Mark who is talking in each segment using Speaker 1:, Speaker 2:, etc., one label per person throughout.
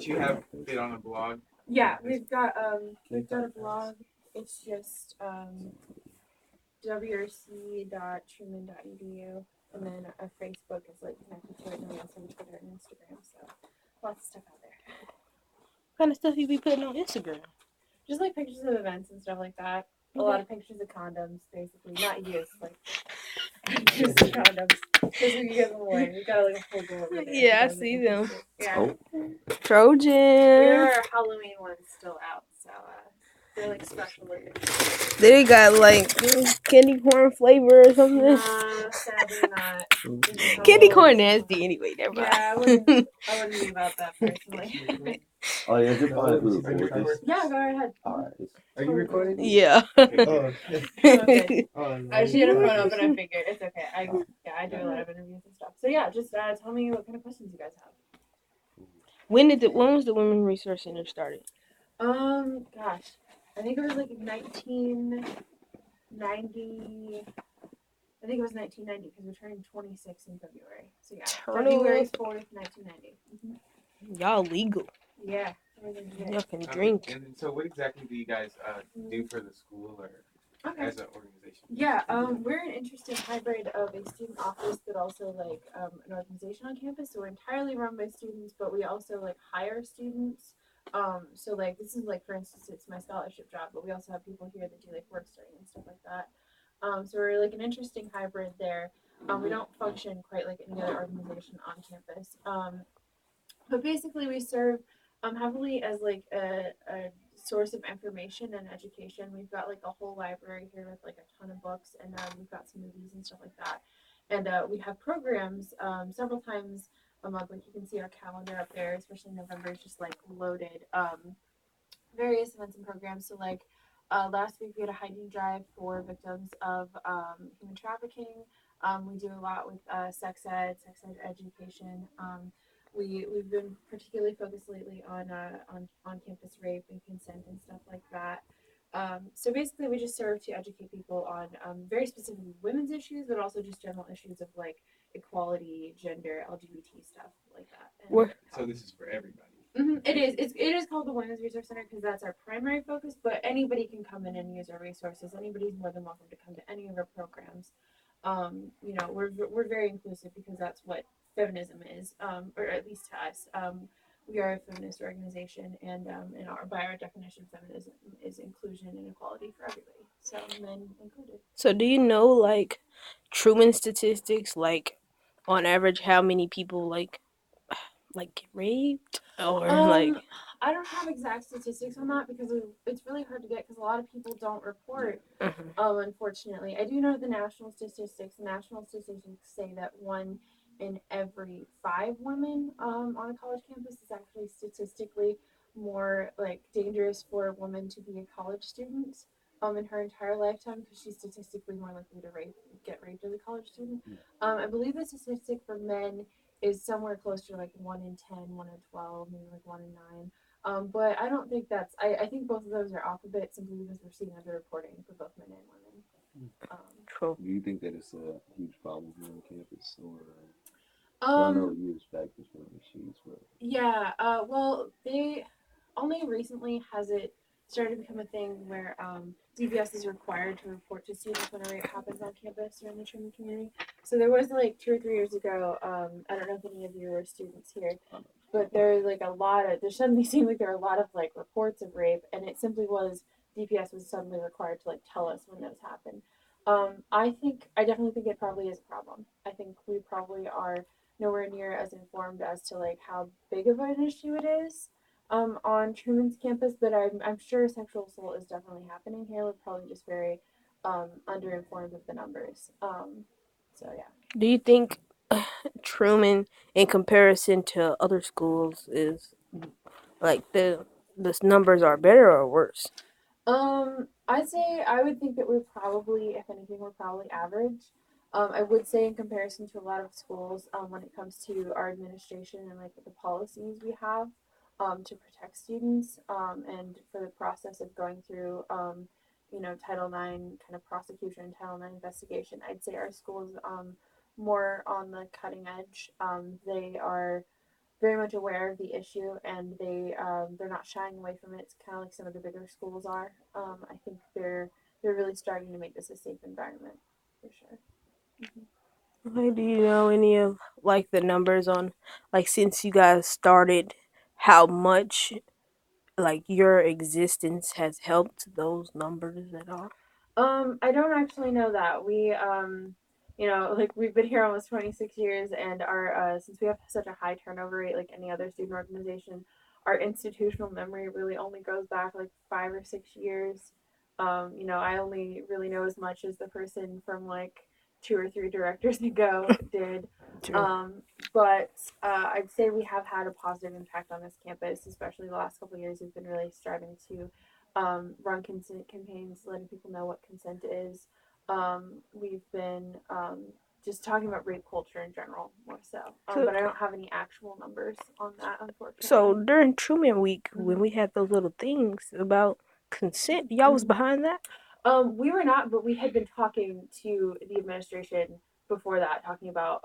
Speaker 1: But you have it on a blog?
Speaker 2: Yeah, we've got a blog. It's just wrc.truman.edu, and then a Facebook is like connected to it, and we also have Twitter and Instagram. So lots of stuff out there.
Speaker 3: What kind of stuff you be putting on Instagram?
Speaker 2: Just like pictures of events and stuff like that. A lot of pictures of condoms, basically. Not used, like pictures of condoms. Just so you give them away. We got like a whole door over there.
Speaker 3: Yeah, I see them.
Speaker 2: Yeah.
Speaker 4: Oh.
Speaker 3: Trojan.
Speaker 2: We have our Halloween ones still out, so they're like special looking.
Speaker 3: They got like candy corn flavor or something.
Speaker 2: Nah, sadly not.
Speaker 3: Candy corn nasty anyway. Never mind.
Speaker 2: Yeah, I wouldn't be about that personally.
Speaker 4: Oh, yeah, is it fine if we record this?
Speaker 2: Yeah, go ahead.
Speaker 4: Alright.
Speaker 1: Are you recording?
Speaker 3: Yeah.
Speaker 2: Okay. She had her phone open. I figured it's okay. I do a lot of interviews and stuff. So yeah, just tell me what kind of questions you guys have.
Speaker 3: When was the Women's Resource Center started?
Speaker 2: Gosh, I think it was like 1990. I think it was 1990 because we're turning 26 in February. So yeah, February 4th, 1990. Mm-hmm.
Speaker 3: Y'all legal.
Speaker 2: Yeah.
Speaker 3: Y'all can drink.
Speaker 1: And so what exactly do you guys do for the school or as an organization?
Speaker 2: Yeah, we're an interesting hybrid of a student office, but also like an organization on campus. So we're entirely run by students, but we also like hire students. So like this is like, for instance, it's my scholarship job, but we also have people here that do like work study and stuff like that. So we're like an interesting hybrid there. We don't function quite like any other organization on campus. But basically we serve heavily as like a source of information and education. We've got like a whole library here with like a ton of books, and we've got some movies and stuff like that. And we have programs several times a month. Like you can see our calendar up there, especially November is just like loaded. Various events and programs. So like last week we had a hiking drive for victims of human trafficking. We do a lot with sex ed education. We've been particularly focused lately on campus rape and consent and stuff like that. So basically, we just serve to educate people on very specific women's issues, but also just general issues of like equality, gender, LGBT stuff like that. And
Speaker 1: so this is for everybody.
Speaker 2: Mm-hmm. It is. It is called the Women's Resource Center because that's our primary focus. But anybody can come in and use our resources. Anybody's more than welcome to come to any of our programs. You know, we're very inclusive because that's what feminism is, or at least to us. We are a feminist organization, and by our definition, feminism is inclusion and equality for everybody, so men included.
Speaker 3: So do you know like Truman statistics, like on average how many people like get raped or like?
Speaker 2: I don't have exact statistics on that because it's really hard to get because a lot of people don't report. Unfortunately, I do know the national statistics. The national statistics say that 1 in every 5 women on a college campus is actually statistically more like dangerous for a woman to be a college student in her entire lifetime because she's statistically more likely to get raped as a college student. I believe the statistic for men is somewhere close to like 1 in 10, 1 in 12, maybe like 1 in 9. But I don't think that's. I think both of those are off a bit simply because we're seeing underreporting for both men and women.
Speaker 3: True.
Speaker 4: Do you think that it's a huge problem here on campus, or I know years back there's been issues, but
Speaker 2: yeah. Well, they only recently has it started to become a thing where DPS is required to report to students when a rape happens on campus or in the Truman community. So there was like 2 or 3 years ago. I don't know if any of you were students here, but there's like there suddenly seemed like there were a lot of like reports of rape, and it simply was DPS was suddenly required to like tell us when those happened. I definitely think it probably is a problem. I think we probably are nowhere near as informed as to like how big of an issue it is on Truman's campus, but I'm sure sexual assault is definitely happening here. We're probably just very underinformed of the numbers. So yeah.
Speaker 3: Do you think Truman, in comparison to other schools, is like the numbers are better or worse?
Speaker 2: I would think that we're probably, if anything, we're probably average. I would say in comparison to a lot of schools, when it comes to our administration and like the policies we have to protect students and for the process of going through, Title IX kind of prosecution, Title IX investigation, I'd say our school is more on the cutting edge. They are very much aware of the issue, and they're not shying away from it. It's kind of like some of the bigger schools are. I think they're really starting to make this a safe environment for sure.
Speaker 3: Like, do you know any of like the numbers on like since you guys started, how much like your existence has helped those numbers at all?
Speaker 2: I don't actually know that. Like we've been here almost 26 years, and our since we have such a high turnover rate, like any other student organization, our institutional memory really only goes back like 5 or 6 years. I only really know as much as the person from like 2 or 3 directors ago did.
Speaker 3: True.
Speaker 2: Um, but I'd say we have had a positive impact on this campus, especially the last couple of years. We've been really striving to run consent campaigns, letting people know what consent is. We've been just talking about rape culture in general more so.
Speaker 3: So,
Speaker 2: But I don't have any actual numbers on that,
Speaker 3: so
Speaker 2: unfortunately.
Speaker 3: during Truman Week, when
Speaker 2: Mhm.
Speaker 3: we had those little things about consent, y'all was behind that.
Speaker 2: We were not, but we had been talking to the administration before that, talking about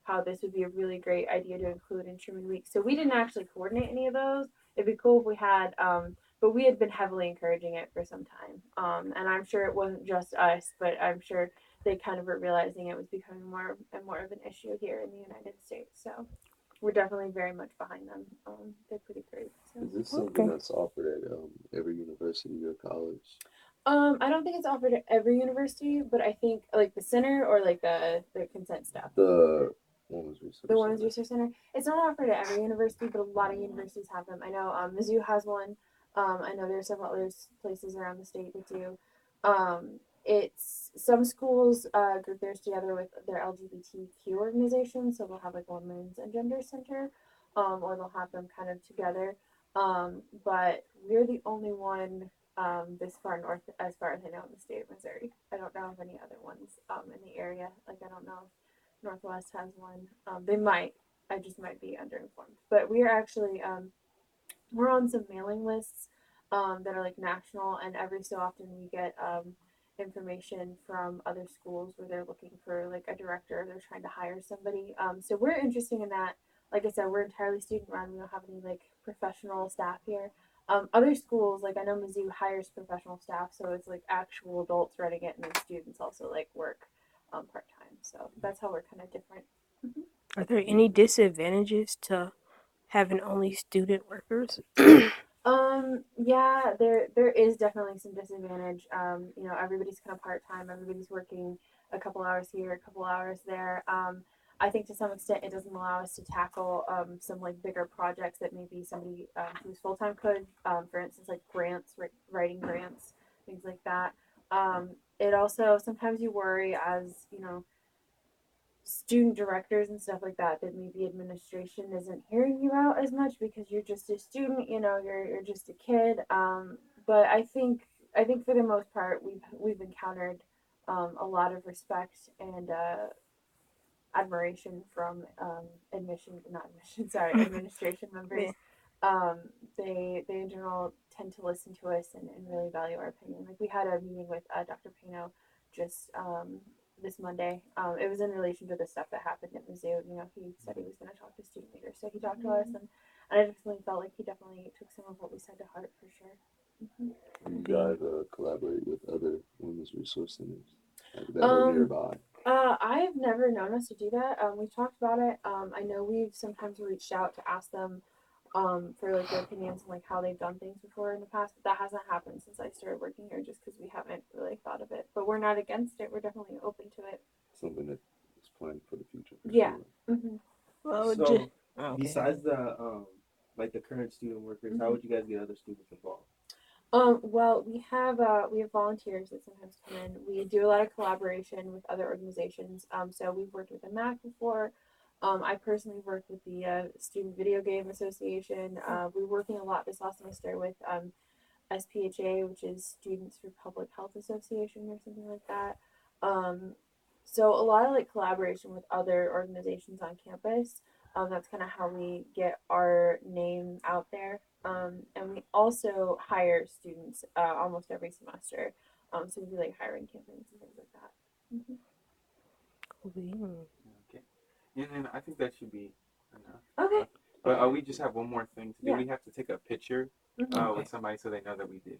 Speaker 2: how this would be a really great idea to include in Truman Week. So we didn't actually coordinate any of those. It'd be cool if we had, but we had been heavily encouraging it for some time. And I'm sure it wasn't just us, but I'm sure they kind of were realizing it was becoming more and more of an issue here in the United States. So we're definitely very much behind them. They're pretty great. So.
Speaker 4: Is this something that's offered at every university or college?
Speaker 2: I don't think it's offered at every university, but I think like the center or like the consent stuff.
Speaker 4: The Women's Resource
Speaker 2: The Women's
Speaker 4: Center.
Speaker 2: Resource Center. It's not offered at every university, but a lot of universities have them. I know Mizzou has one. I know there are several other places around the state that do. It's some schools group theirs together with their LGBTQ organization, so they'll have like a women's and gender center, or they'll have them kind of together. But we're the only one this far north, as far as I know, in the state of Missouri. I don't know of any other ones in the area. Like I don't know if Northwest has one. They might. I just might be underinformed. But we are actually we're on some mailing lists that are like national, and every so often we get information from other schools where they're looking for like a director. They're trying to hire somebody. So we're interested in that. Like I said, we're entirely student run. We don't have any like professional staff here. Other schools, like I know Mizzou hires professional staff, so it's like actual adults running it, and then students also like work part time. So that's how we're kind of different.
Speaker 3: Are there any disadvantages to having only student workers?
Speaker 2: Yeah, there is definitely some disadvantage. Everybody's kind of part time. Everybody's working a couple hours here, a couple hours there. I think to some extent it doesn't allow us to tackle some like bigger projects that maybe somebody who's full time could. For instance, like grants, writing grants, things like that. It also sometimes you worry as student directors and stuff like that maybe administration isn't hearing you out as much because you're just a student, you're just a kid. But I think for the most part we've encountered a lot of respect and admiration from administration members.
Speaker 3: Yeah.
Speaker 2: They in general tend to listen to us and really value our opinion. Like we had a meeting with Dr. Pino just this Monday. It was in relation to the stuff that happened at Mizzou. He said he was going to talk to student leaders, so he talked to us, and I definitely felt like he definitely took some of what we said to heart for sure.
Speaker 4: You guys collaborate with other women's resource centers that are nearby?
Speaker 2: I've never known us to do that. We've talked about it. I know we've sometimes reached out to ask them for like their opinions and like how they've done things before in the past, but that hasn't happened since I started working here just because we haven't really thought of it. But we're not against it. We're definitely open to it.
Speaker 4: Something that is planned for the future. For
Speaker 2: Yeah.
Speaker 4: Sure.
Speaker 3: Well,
Speaker 1: So
Speaker 3: okay.
Speaker 1: besides the like the current student workers, how would you guys get other students involved?
Speaker 2: Well, we have volunteers that sometimes come in. We do a lot of collaboration with other organizations. So we've worked with the MAC before. I personally worked with the Student Video Game Association. We're working a lot this last semester with SPHA, which is Students for Public Health Association or something like that. Um, so a lot of like collaboration with other organizations on campus. That's kind of how we get our name out there. And we also hire students almost every semester. So we do like hiring campaigns and things like that.
Speaker 1: Okay, and then I think that should be enough.
Speaker 2: Okay.
Speaker 1: But we just have one more thing to do.
Speaker 2: Yeah.
Speaker 1: We have to take a picture
Speaker 2: Mhm.
Speaker 1: with somebody so they know that we did it.